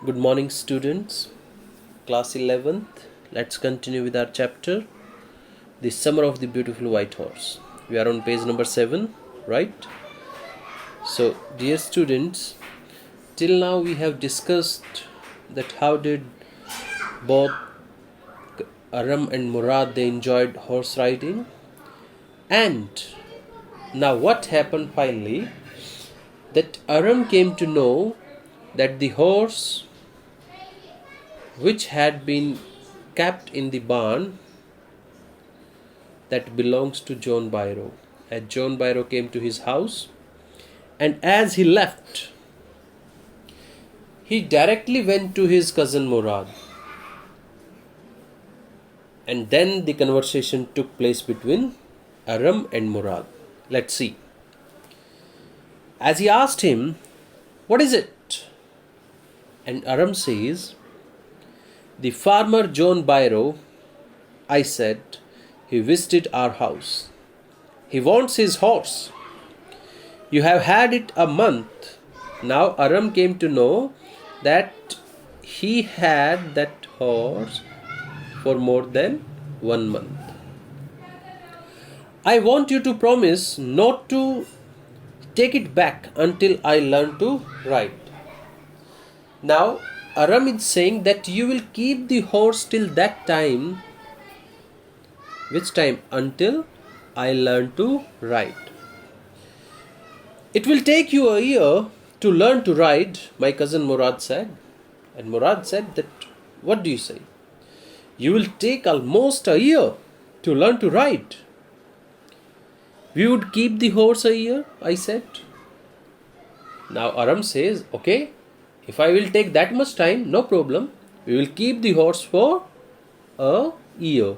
Good morning, students. Class 11th. Let's continue with our chapter, The Summer of the Beautiful White Horse. We are on page number 7, right? So, dear students, till now we have discussed that how did both Aram and Murad they enjoyed horse riding, and now what happened finally, that Aram came to know that the horse which had been kept in the barn that belongs to John Byro. As John Byro came to his house, and as he left, he directly went to his cousin Murad. And then the conversation took place between Aram and Murad. Let's see. As he asked him, "What is it?" And Aram says, "The farmer John Byro, I said, he visited our house. He wants his horse. You have had it a month." Now Aram came to know that he had that horse for more than 1 month. "I want you to promise not to take it back until I learn to ride." Now Aram is saying that you will keep the horse till that time. Which time? Until I learn to ride. "It will take you a year to learn to ride," my cousin Murad said. And Murad said that, "What do you say? You will take almost a year to learn to ride." "We would keep the horse a year," I said. Now Aram says, "Okay, if I will take that much time, no problem. We will keep the horse for a year."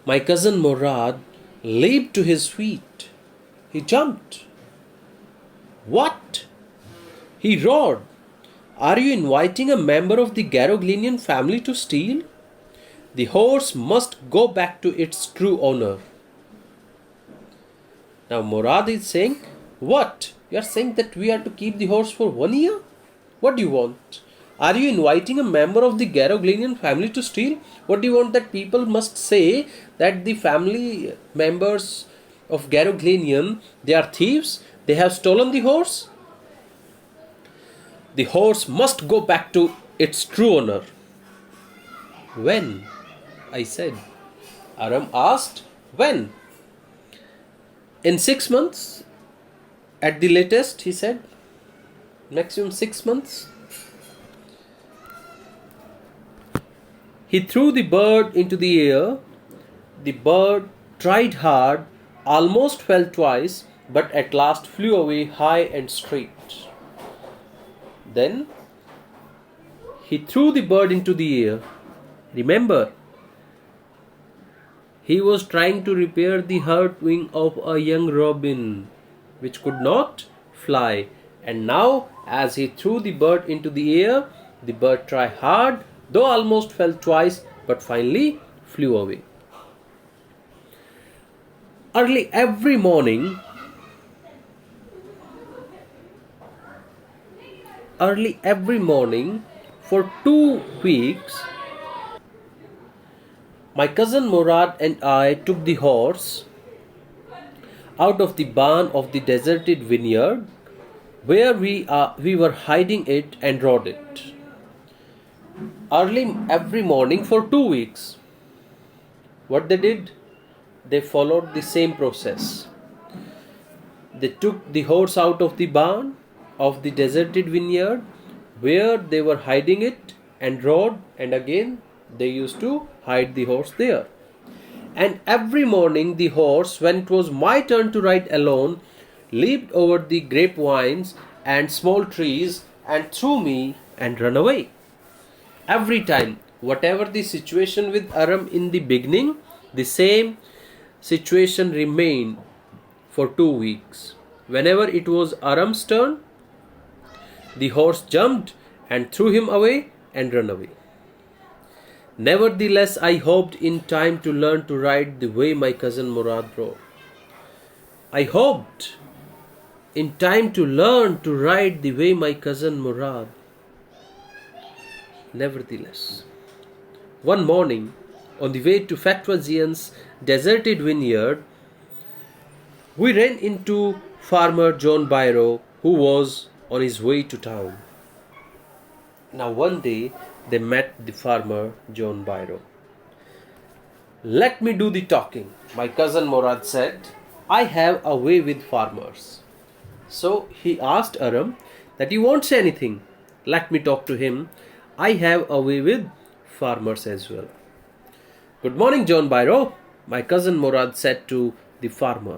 My cousin Murad leaped to his feet. He jumped. "What?" he roared. "Are you inviting a member of the Garoglinian family to steal? The horse must go back to its true owner." Now Murad is saying, "What? You are saying that we are to keep the horse for 1 year? What do you want? Are you inviting a member of the Garoglinian family to steal? What do you want that people must say that the family members of Garoglinian, they are thieves? They have stolen the horse? The horse must go back to its true owner." "When?" I said. Aram asked, "When?" "In 6 months. At the latest," he said. "Maximum 6 months." He threw the bird into the air. The bird tried hard, almost fell twice, but at last flew away high and straight. Then he threw the bird into the air. Remember, he was trying to repair the hurt wing of a young robin which could not fly. And now, as he threw the bird into the air, the bird tried hard, though almost fell twice, but finally flew away. Early every morning, for 2 weeks, my cousin Murad and I took the horse out of the barn of the deserted vineyard where we were hiding it and rode it. Early every morning for 2 weeks. What they did? They followed the same process. They took the horse out of the barn of the deserted vineyard where they were hiding it and rode, and again they used to hide the horse there. And every morning the horse, when it was my turn to ride alone, leaped over the grapevines and small trees and threw me and ran away. Every time, whatever the situation with Aram in the beginning, the same situation remained for 2 weeks. Whenever it was Aram's turn, the horse jumped and threw him away and ran away. Nevertheless, I hoped in time to learn to ride the way my cousin Murad rode. I hoped in time to learn to ride the way my cousin Murad Nevertheless, one morning, on the way to Fatwazian's deserted vineyard, we ran into farmer John Byro, who was on his way to town. Now one day they met the farmer John Byro. "Let me do the talking," my cousin Morad said. "I have a way with farmers." So he asked Aram that he won't say anything. Let me talk to him. I have a way with farmers as well. "Good morning, John Byro," my cousin Morad said to the farmer.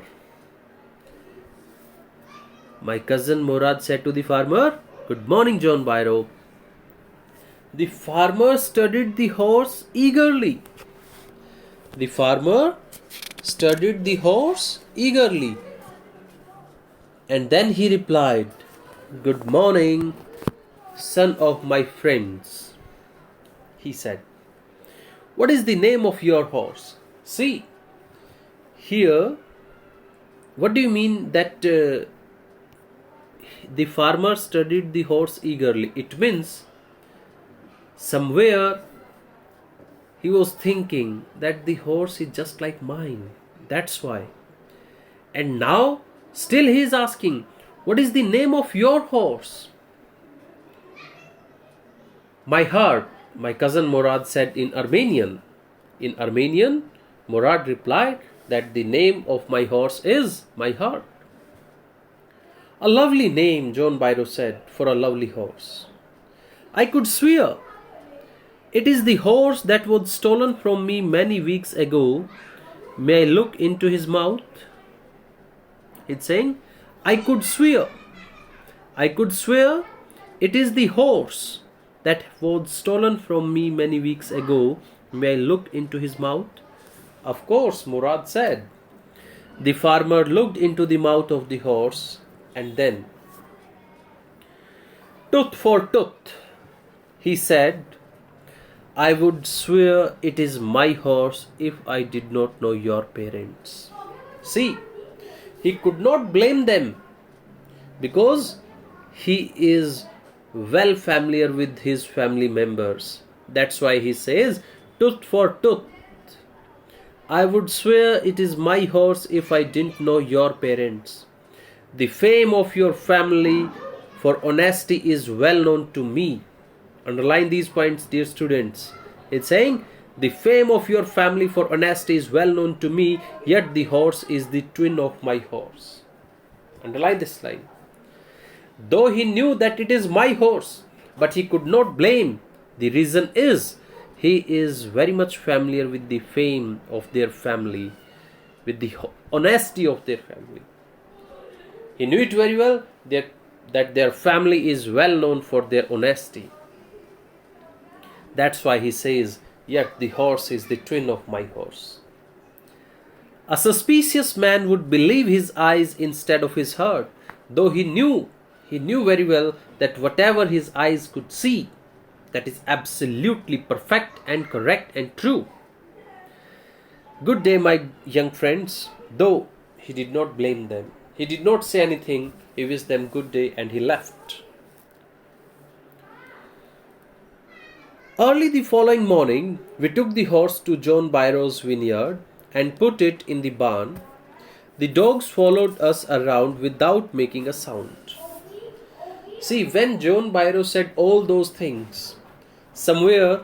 My cousin Morad said to the farmer, "Good morning, John Byro." The farmer studied the horse eagerly. The farmer studied the horse eagerly. And then he replied, "Good morning, son of my friends." He said, "What is the name of your horse?" See, here, what do you mean that the farmer studied the horse eagerly? It means somewhere he was thinking that the horse is just like mine. That's why. And now, still he is asking, "What is the name of your horse?" "My heart," my cousin Morad said in Armenian. In Armenian, Morad replied that the name of my horse is my heart. "A lovely name," John Byro said, "for a lovely horse. I could swear it is the horse that was stolen from me many weeks ago. May I look into his mouth?" It's saying, I could swear it is the horse that was stolen from me many weeks ago. May I look into his mouth? Of course, Murad said. The farmer looked into the mouth of the horse, and then, "Tooth for tooth," he said. "I would swear it is my horse if I did not know your parents." See, he could not blame them because he is well familiar with his family members. That's why he says, "Tooth for tooth. I would swear it is my horse if I didn't know your parents. The fame of your family for honesty is well known to me." Underline these points, dear students. It's saying, the fame of your family for honesty is well known to me, yet the horse is the twin of my horse. Underline this line. Though he knew that it is my horse, but he could not blame. The reason is, he is very much familiar with the fame of their family, with the honesty of their family. He knew it very well that their family is well known for their honesty. That's why he says, "Yet the horse is the twin of my horse." A suspicious man would believe his eyes instead of his heart, though he knew very well that whatever his eyes could see, that is absolutely perfect and correct and true. Good day, my young friends. Though he did not blame them, he did not say anything, he wished them good day and he left. Early the following morning, we took the horse to John Byro's vineyard and put it in the barn. The dogs followed us around without making a sound. See, when John Byro said all those things, somewhere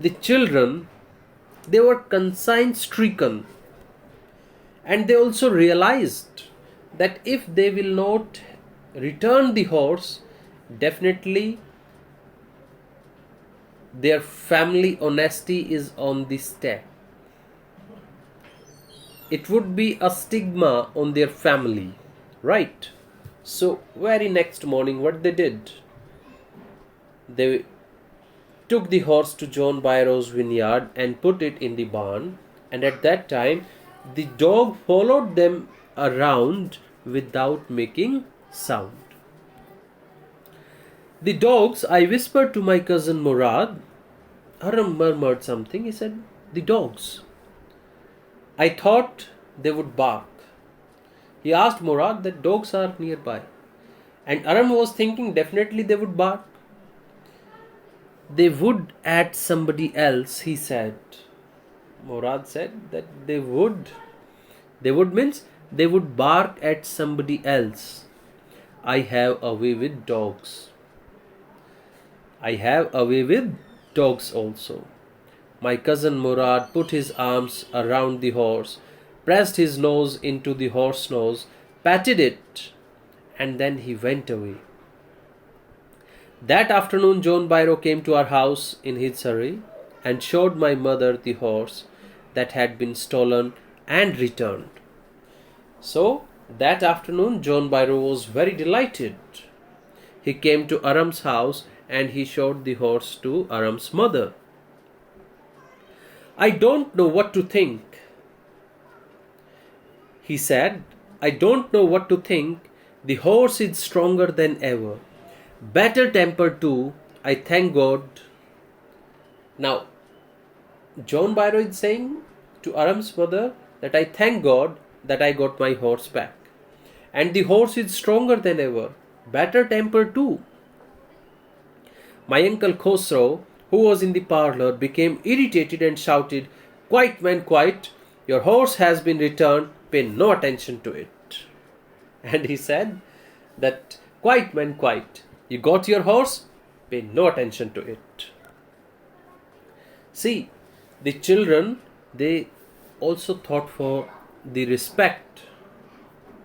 the children, they were conscience-stricken, and they also realized that if they will not return the horse, definitely their family honesty is on the step. It would be a stigma on their family, right? So very next morning, what they did, they took the horse to John Byro's vineyard and put it in the barn, and at that time the dog followed them around without making sound. "The dogs," I whispered to my cousin Murad. Aram murmured something. He said, "The dogs. I thought they would bark." He asked Murad that dogs are nearby. And Aram was thinking definitely they would bark. They would at somebody else, he said. Murad said that they would. They would means they would bark at somebody else. I have a way with dogs. I have a way with dogs also. My cousin Murad put his arms around the horse, pressed his nose into the horse's nose, patted it, and then he went away. That afternoon, John Byro came to our house in his surrey and showed my mother the horse that had been stolen and returned. So, that afternoon, John Byro was very delighted. He came to Aram's house and he showed the horse to Aram's mother. I don't know what to think, he said. I don't know what to think. The horse is stronger than ever. Better tempered too, I thank God. Now, John Byro is saying to Aram's mother that I thank God that I got my horse back. And the horse is stronger than ever. Better tempered too. My uncle Khosrow, who was in the parlour, became irritated and shouted, Quiet, man, quiet. Your horse has been returned. Pay no attention to it. And he said that, Quiet, man, quiet. You got your horse? Pay no attention to it. See, the children, they also thought for the respect,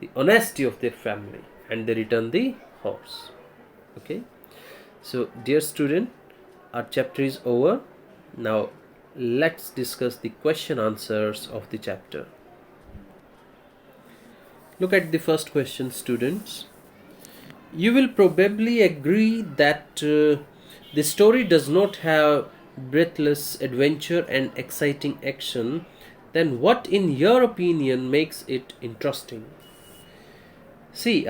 the honesty of their family, and they returned the horse. Okay. So, dear student, our chapter is over. Now, let's discuss the question answers of the chapter. Look at the first question, students. You will probably agree that the story does not have breathless adventure and exciting action. Then what, in your opinion, makes it interesting? See,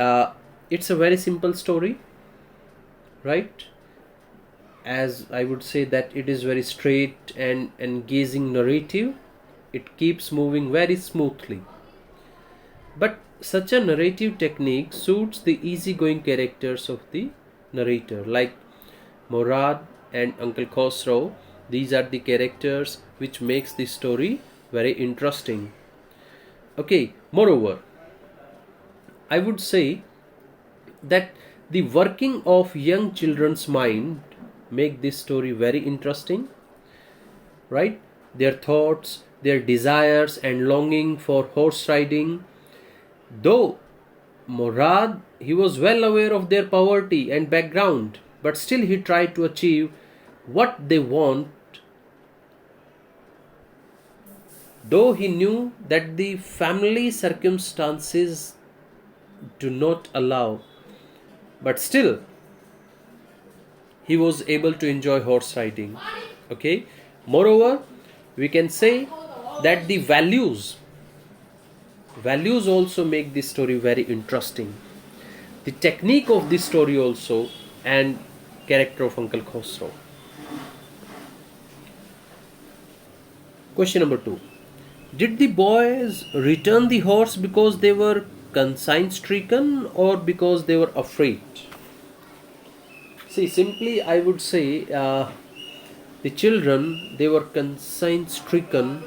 it's a very simple story, right? As I would say that it is very straight and engaging narrative. It keeps moving very smoothly. But such a narrative technique suits the easygoing characters of the narrator, like Murad and Uncle Khosrow. These are the characters which makes the story very interesting. Okay, moreover, I would say that the working of young children's mind make this story very interesting, right? Their thoughts, their desires and longing for horse riding. Though Murad, he was well aware of their poverty and background, but still he tried to achieve what they want, though he knew that the family circumstances do not allow, but still he was able to enjoy horse riding. Okay. Moreover, we can say that the values also make this story very interesting. The technique of this story also, and character of Uncle Khosrow. Question number 2. Did the boys return the horse because they were conscience-stricken or because they were afraid? See, simply I would say the children, they were conscience-stricken.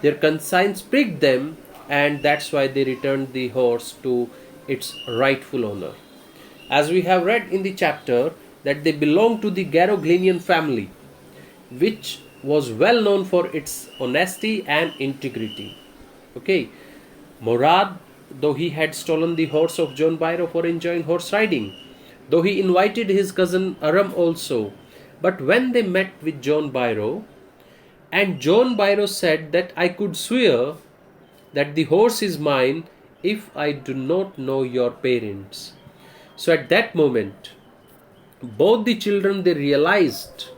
Their conscience pricked them, and that's why they returned the horse to its rightful owner. As we have read in the chapter that they belonged to the Garoglinian family, which was well known for its honesty and integrity. Okay, Murad, though he had stolen the horse of John Byro for enjoying horse riding, though he invited his cousin Aram also, but when they met with John Byro, and John Byro said that I could swear that the horse is mine if I do not know your parents. So at that moment, both the children, they realized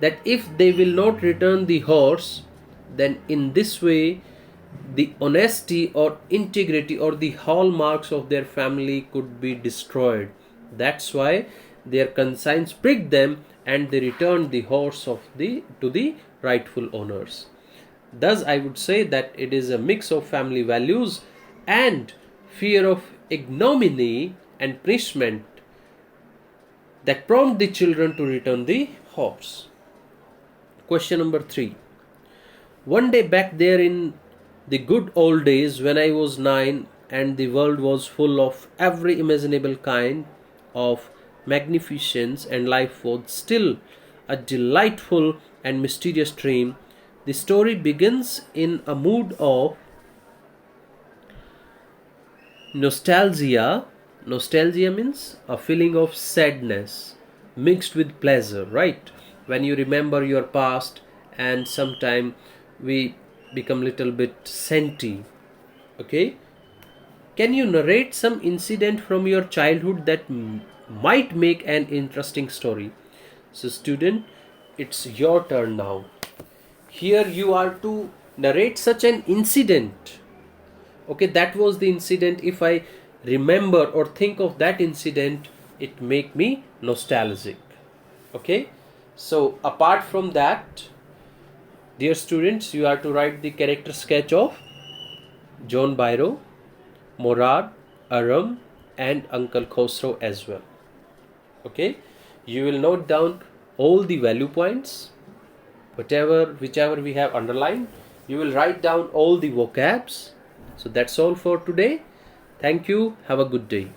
that if they will not return the horse, then in this way the honesty or integrity or the hallmarks of their family could be destroyed. That's why their conscience pricked them and they returned the horse to the rightful owners. Thus, I would say that it is a mix of family values and fear of ignominy and punishment that prompt the children to return the horse. Question number 3. One day back there in the good old days when I was 9 and the world was full of every imaginable kind of magnificence and life was still a delightful and mysterious dream, the story begins in a mood of nostalgia. Nostalgia means a feeling of sadness mixed with pleasure, right? When you remember your past and sometime we become little bit senti. Okay, can you narrate some incident from your childhood that might make an interesting story? So student, it's your turn now. Here you are to narrate such an incident. Okay, that was the incident. If I remember or think of that incident, it make me nostalgic. Okay, so apart from that, dear students, you are to write the character sketch of John Byro, Morad, Aram and Uncle Khosrow as well. Okay, you will note down all the value points, whichever we have underlined. You will write down all the vocabs. So that's all for today. Thank you. Have a good day.